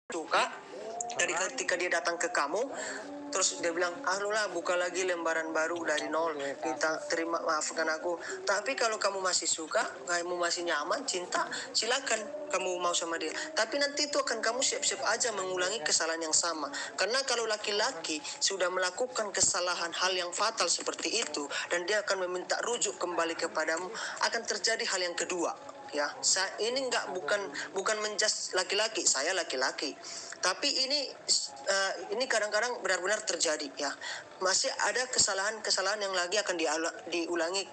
suka dari ketika dia datang ke kamu, terus dia bilang, lah buka lagi lembaran baru dari nol, kita terima, maafkan aku. Tapi kalau kamu masih suka, kamu masih nyaman, cinta, silakan kamu mau sama dia. Tapi nanti itu akan kamu siap-siap aja mengulangi kesalahan yang sama. Karena kalau laki-laki sudah melakukan kesalahan hal yang fatal seperti itu, dan dia akan meminta rujuk kembali kepadamu, akan terjadi hal yang kedua. Ya, ini nggak bukan menjas laki-laki, saya laki-laki, tapi ini kadang-kadang benar-benar terjadi ya. Masih ada kesalahan-kesalahan yang lagi akan diulangi.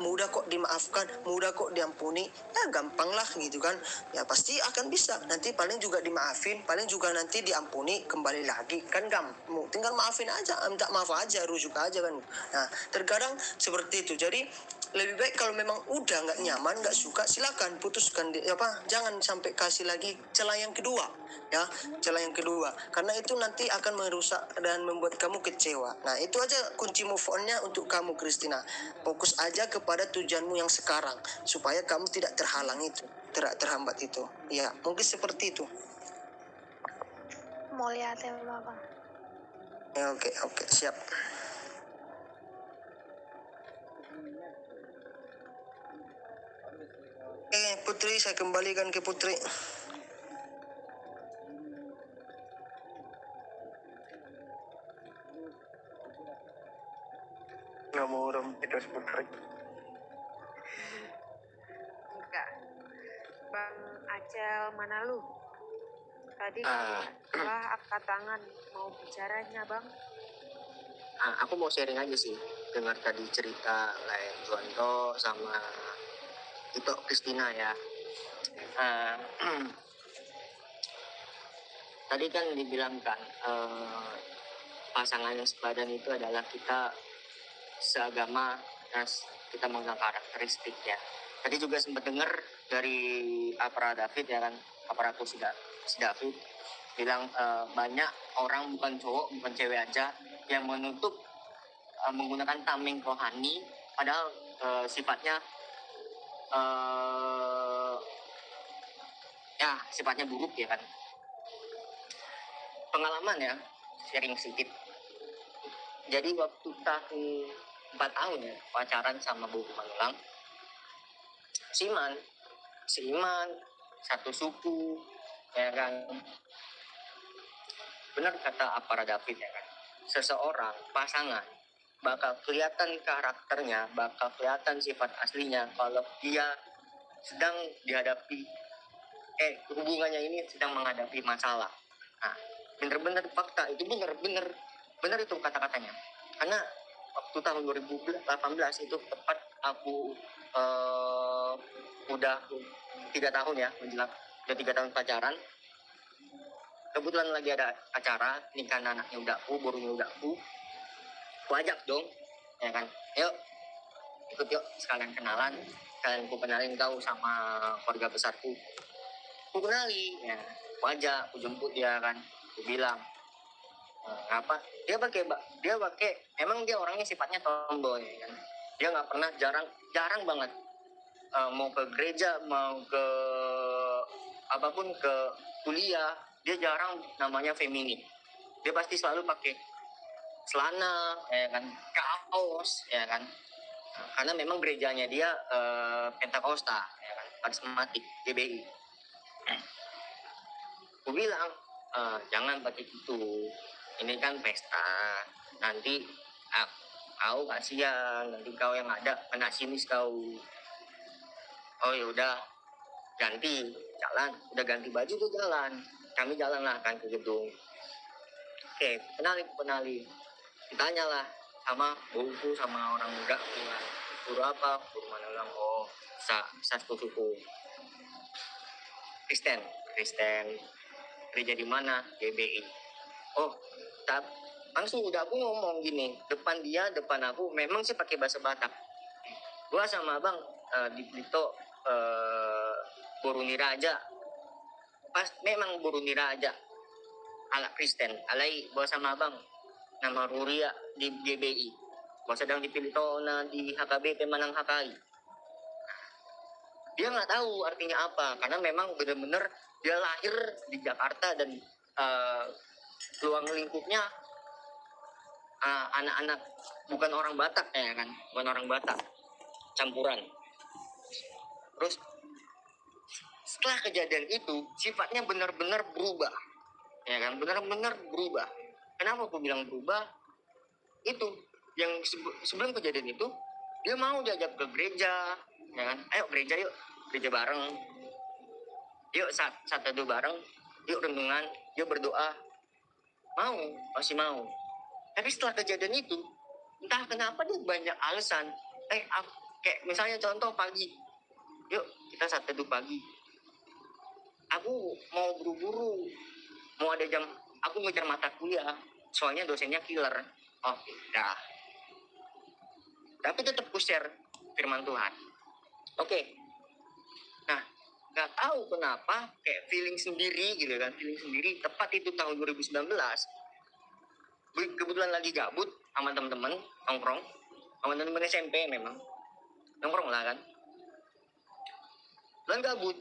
Mudah kok dimaafkan, mudah kok diampuni, ya gampang lah gitu kan. Ya pasti akan bisa, nanti paling juga dimaafin, paling juga nanti diampuni kembali lagi kan, gampang, tinggal maafin aja, minta maaf aja, rujuk aja kan. Nah terkadang seperti itu. Jadi lebih baik kalau memang udah nggak nyaman, nggak suka, silakan putuskan. Jangan sampai kasih lagi celah yang kedua, ya, celah yang kedua, karena itu nanti akan merusak dan membuat kamu kecewa. Nah itu aja kunci move on-nya untuk kamu, Christina. Fokus aja kepada tujuanmu yang sekarang, supaya kamu tidak terhalang itu, tidak terhambat itu. Ya mungkin seperti itu. Mau lihat ya Bapak. Ya, oke, siap. Putri, saya kembalikan ke Putri. Nggak mau terus Putri. Enggak. Bang Acel, mana lu? Tadi lah angkat tangan mau bicaranya Bang. Aku mau sharing aja sih, dengar tadi cerita kayak Juanto sama itu Christina ya. Tadi kan dibilangkan pasangan yang sepadan itu adalah kita seagama dan kita mengenal karakteristik ya. Tadi juga sempat dengar dari Apra David ya kan, aparatus si David bilang banyak orang, bukan cowok bukan cewek aja, yang menutup menggunakan tameng rohani, padahal sifatnya sifatnya buruk ya kan. Pengalaman ya, sharing sedikit. Jadi waktu tahun 4 tahun ya pacaran sama Bu Manulang, si Iman satu suku ya kan. Benar kata Apara David ya kan, seseorang pasangan bakal kelihatan karakternya, bakal kelihatan sifat aslinya kalau dia sedang dihadapi hubungannya ini sedang menghadapi masalah. Nah, bener-bener fakta itu, bener itu kata-katanya. Karena waktu tahun 2018 itu tepat aku udah 3 tahun ya, menjelang udah 3 tahun pacaran. Kebetulan lagi ada acara nikahan anaknya udahku, borunya udahku. Aku ajak dong, ya kan, yuk ikut yuk sekalian kenalan, kalian ku kenalin kau sama keluarga besarku. Aku kenali, ya, aku ajak, aku jemput dia kan, aku bilang, apa? Dia pakai, emang dia orangnya sifatnya tomboy, ya kan? Dia nggak pernah, jarang banget mau ke gereja, mau ke apapun, ke kuliah, dia jarang namanya feminin. Dia pasti selalu pakai celana, ya kan, kaos, ya kan. Karena memang gerejanya dia Pentakosta, ya kan, karismatik, GBI. Aku bilang, jangan pakai itu. Ini kan pesta. Nanti kau kasihan, nanti kau yang ada kena sinis kau. Oh yaudah, ganti jalan. Udah ganti baju tuh jalan. Kami jalan lah kan ke gedung. Oke, kenali. Ditanyalah sama buku, sama orang muda, guru apa, guru mana bilang, oh satu suku Kristen, gereja di mana, GBI. Oh, langsung udah aku ngomong gini, depan aku, memang sih pakai bahasa Batak. Gua sama abang di Blito Borunira aja, pas memang Borunira aja, ala Kristen, alai gua sama abang nama Ruria di GBI, gua sedang dipilih na di HKBP Manang HKI. Dia nggak tahu artinya apa, karena memang bener-bener dia lahir di Jakarta dan ruang lingkupnya anak-anak bukan orang Batak ya kan, bukan orang Batak, campuran. Terus setelah kejadian itu sifatnya benar-benar berubah, ya kan, benar-benar berubah. Kenapa aku bilang berubah? Itu yang sebelum kejadian itu dia mau diajak ke gereja, ya kan, ayo gereja yuk, gereja bareng, yuk saat teduh bareng, yuk renungan, yuk berdoa, mau, masih mau. Tapi setelah kejadian itu entah kenapa dia banyak alasan. Kayak misalnya contoh pagi, yuk kita saat teduh pagi, aku mau buru-buru, mau ada jam, aku ngejar mata kuliah, soalnya dosennya killer. Oh dah, tapi tetap ku share firman Tuhan. Oke. Nah, nggak tahu kenapa kayak feeling sendiri gitu kan, feeling sendiri. Tepat itu tahun 2019, kebetulan lagi gabut sama teman-teman nongkrong, sama teman-teman SMP memang nongkrong lah kan. Dan gabut,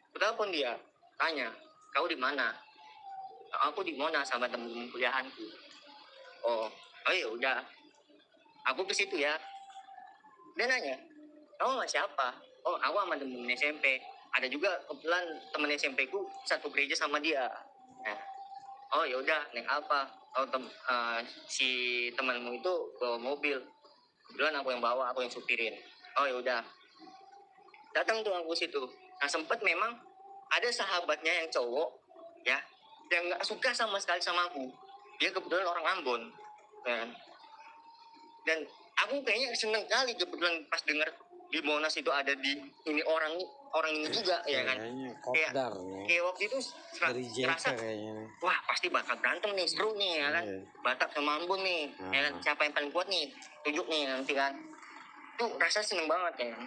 aku telepon dia, tanya, kau di mana? Aku di Monas sama teman-teman kuliahanku. Oh ya udah, aku ke situ ya. Dia nanya, kamu sama siapa? Oh, aku sama temen SMP. Ada juga kebetulan temen SMP ku satu gereja sama dia. Nah, oh ya udah, naik apa? Oh, si temanmu itu bawa mobil. Kebetulan aku yang bawa, aku yang supirin. Oh ya udah, datang tuh aku situ. Nah, sempet memang ada sahabatnya yang cowok, ya, yang nggak suka sama sekali sama aku. Dia kebetulan orang Ambon, ya kan? Dan aku kayaknya seneng kali kebetulan pas dengar di Monas itu ada di ini orang ini juga, ya kan? Kayak waktu itu serasa wah pasti bakal berantem nih, seru nih ya kan, Batak sama Ambon nih, ya kan, siapa yang paling kuat nih, tunjuk nih nanti kan. Tuh rasa seneng banget ya.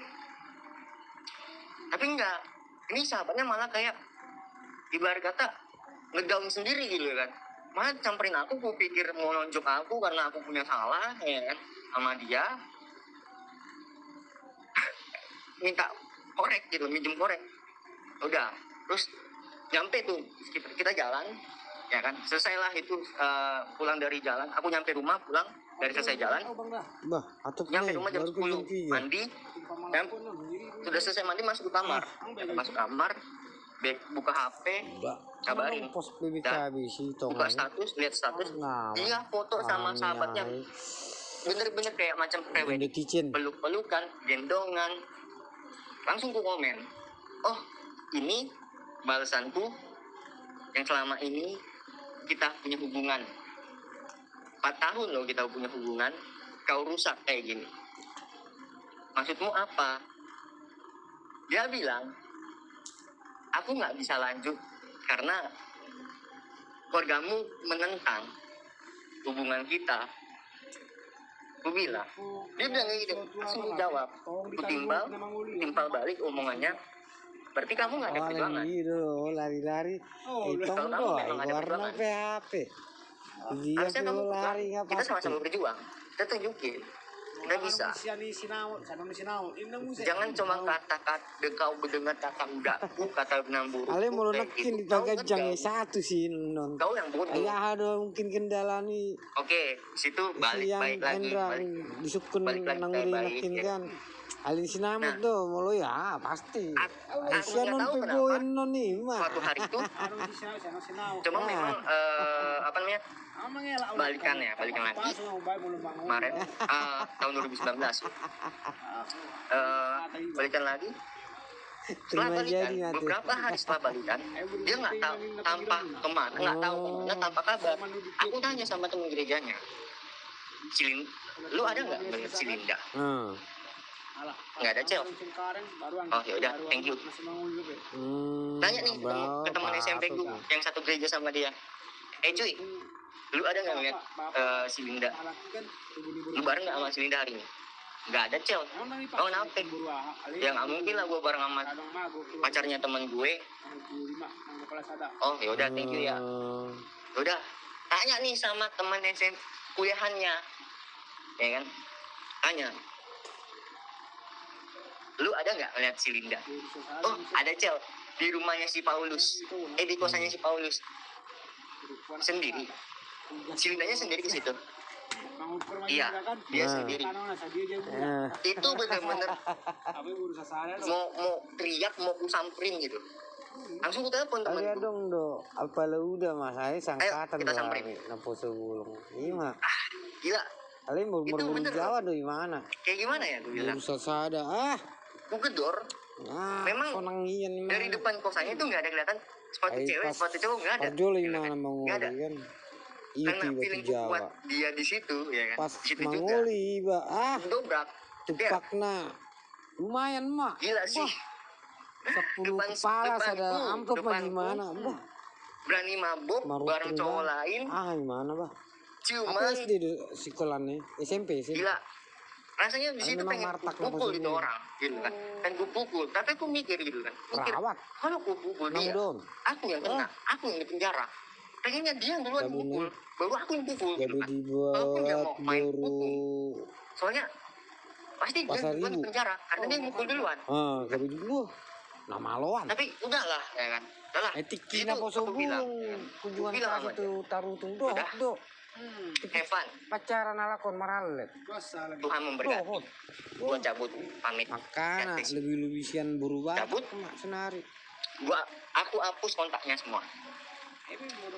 Tapi enggak, ini sahabatnya malah kayak ibarat kata ngedown sendiri gitu kan, malah camperin aku pikir mau nonjok aku karena aku punya salah, ya kan, sama dia. Minta korek gitu, minjem korek. Udah, terus nyampe tuh kita jalan, ya kan, selesailah itu pulang dari jalan. Aku nyampe rumah pulang dari selesai jalan, nyampe rumah jam 10, mandi, dan sudah selesai mandi masuk ke kamar, buka HP, kabarin, dan buka status, lihat status, dia foto sama sahabatnya, bener-bener kayak macam prewed, peluk-pelukan, gendongan. Langsung ku komen, oh ini balasanku yang selama ini kita punya hubungan 4 tahun loh, kita punya hubungan, kau rusak kayak gini, maksudmu apa? Dia bilang, aku nggak bisa lanjut karena keluargamu menentang hubungan kita. Aku bilang, dia bilang kayak gitu, langsung jawab, aku timpal balik omongannya, berarti kamu nggak ada perjuangan. Lari-lari, Kalau kamu memang ada perjuangan, harusnya kamu perjuang. Kita sama-sama berjuang, kita tunjukin, kita bisa. Jangan cuma kata-kata kau mendengar kata udahku, kata benang buruk. Ale mau nakin di bagajang satu sih non. Kau yang bodoh. Ayah ada mungkin kendala nih. Oke, situ balik lagi. Disukun nanguri nakin kan. Alin sinamut tuh mulu ya pasti. Aisyah non pegoin non nih mah. Suatu hari itu, cuma memang apa namanya, balikan lagi kemarin tahun 2019. Balikan lagi. Setelah balikan, beberapa hari setelah balikan, dia nggak tahu tanpa kemana, tanpa kabar. Aku tanya sama temen gerejanya, lu ada nggak bener Cilinda? Nggak ada, Cel. Oh ya udah, thank you. Tanya nih ke teman SMP gue yang satu gereja sama dia, cuy, lu ada nggak ngeliat si Linda? Lu bareng nggak sama si Linda hari ini? Nggak ada, Cel. Oh kenapa? Ya nggak mungkin lah gue bareng sama pacarnya teman gue. Oh ya udah, thank you ya. Udah, tanya nih sama teman SMP kuliahannya, ya kan? Tanya, lu ada nggak ngeliat si Linda? Oh ada, Cel. di rumahnya si Paulus, di kosannya si Paulus sendiri. Si Lindanya sendiri ke situ. Iya, dia sendiri. Itu benar-benar mau teriak, mau ku samperin gitu. Langsung ku telepon Kaya temanku. dong do, apa lu udah mas saya sangkatan kita samperin. napo sebulung. Iya mah. Gila, Kalian Itu baru bener. Jawa do gimana? kayak gimana ya gue bilang. Baru sada Ku gedor, Memang sonang iyan dari depan kosannya itu nggak ada kelihatan sepatu cewek, sepatu cowok nggak ada. Parjol Gitu kan. gimana mau Nggak ada. ngoli kan? Iya Karena tiba feeling Jawa. buat dia di situ, ya kan. Pas Di situ juga. mangoli ba Dobrak. Dia tupakna lumayan mak. gila sih. 10 Depan- kepala depanku, ada amplop mah depanku. gimana? Bah, Berani mabuk Maruk bareng tuh, cowok Bang. lain. Gimana bah? Cuman Apa SD sekolahnya? SMP sih. gila. Rasanya di situ Memang pengen martak ku pukul apa itu sih? orang, gitu kan. Kan ku pukul, tapi aku mikir gitu kan. Mikir, Perawat. kalau ku pukul Nang dia, don. aku yang kena, aku yang di penjara. Pengennya dia yang duluan Gabung pukul, baru aku yang pukul. Gitu Jadi kan. Walaupun dia dibuat mau main baru Soalnya pasti dia Pasar duluan di Ibu. penjara, karena dia yang mukul duluan. jadi dulu nama loan. Tapi udahlah, ya kan. Udahlah. Etik Itu kina po aku bilang, sobulung. Kunjungan Aku bilang pas sama itu taruh tunggu Udah. do. have fun. Pacaran ala kon maralet. Tuhan memberkati. Dohot. Gua cabut, pamit. Makanya Etis. lebih lebisian berubah. Cabut. Mak senari. Aku hapus kontaknya semua.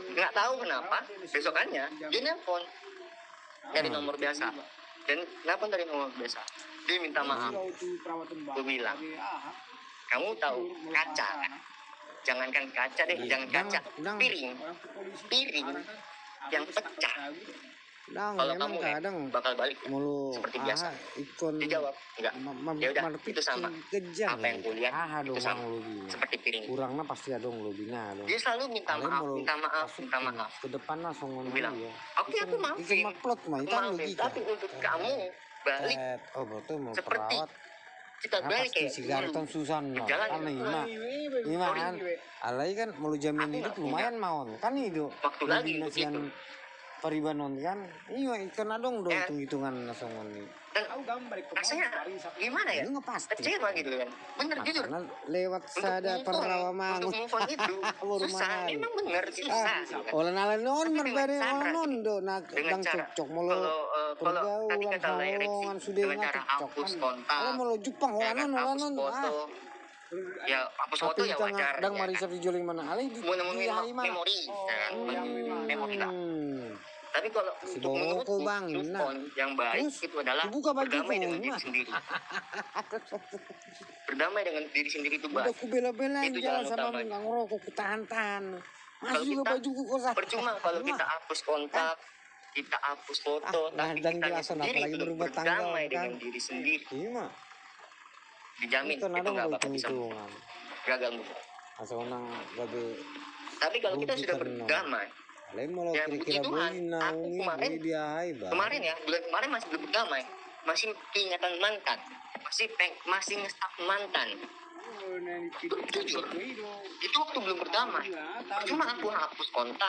Nggak tahu kenapa besokannya dia nelpon dari nomor biasa, dan nelpon dari nomor biasa. Dia minta maaf. Gue bilang, kamu tahu kaca kan? Jangankan kaca deh, jangan kaca, Dang. piring yang pecah. Dang, Kalau emang kamu kadang bakal balik. mulu Seperti biasa. ikon Dia jawab, enggak. Ya udah, itu sama. Kejam. Apa yang kulihat dong itu sama. lobinya. Seperti piring. Kurangnya pasti ada lobinya dong. Dia selalu minta Kalian maaf, mau minta maaf, masuk minta maaf. Ke depan langsung ngomong Bilang, ya. oke aku maafin. Itu maklot mah, itu kan Maafin, logika. tapi untuk kamu balik Oh, betul mau seperti perawat. kita balik Pasti kayak si Garton dulu. Susan no. Berjalan Kan ya. Ima kan. Alai kan mau jamin Aku hidup nggak lumayan maun. Kan itu. Waktu lagi untuk nasian itu. Paribanon kan. Iya ikan adong dong Ya. hitung-hitungan nasongon nih. Dan rasanya gimana ya? Itu nggak pasti. Kecewa gitu kan. Bener jujur. Karena lewat sada Untuk perawa move mangun. on itu Baru susah. mahal. Memang bener susah. gitu kan. Olah nala non Tapi merbade dengan cara non do nak Dengan dang cara cocok molo kalau tadi pergaulan kata Larry hawongan sih, sudah dengan nggak cara cocok hapus kan. kontak, Kalau mau Jepang ya kan, hola hapus non foto. Ya hapus foto ya wajar. dang ya mari kan. siap dijuling mana alai di Mau nemuin hari mana. memori, ya kan. Memori lah. Tapi kalau Si untuk Boko, menurutku, Bang, move nah. on yang baik Terus, itu adalah dibuka baju berdamai kau, dengan diri Mas. sendiri. Berdamai dengan diri sendiri itu Udah baik. ku bela-belain Itu jalan jalan sama utama. nggak ngerokok ku tahan-tahan. Kalau Masih juga kita- bajuku kosak. Percuma kalau kita hapus kontak, kita hapus foto, tapi dan kita jelasan sendiri apalagi belum berubah tanggal berdamai kan. dengan diri sendiri. Iya mah. Dijamin Itu itu nadong nggak do bakal bisa hitung-hitungan. gagal move on. Asal nang gabe Tapi kalau kita Rugi sudah karena- berdamai, lain mau Ya, kira-kira puji Tuhan, boleh aku naungi kemarin- dia hai ba. kemarin ya bulan kemarin masih belum berdamai, masih ingatan mantan, masih ngestak mantan. Jujur, itu waktu belum berdamai. Cuma aku hapus kontak,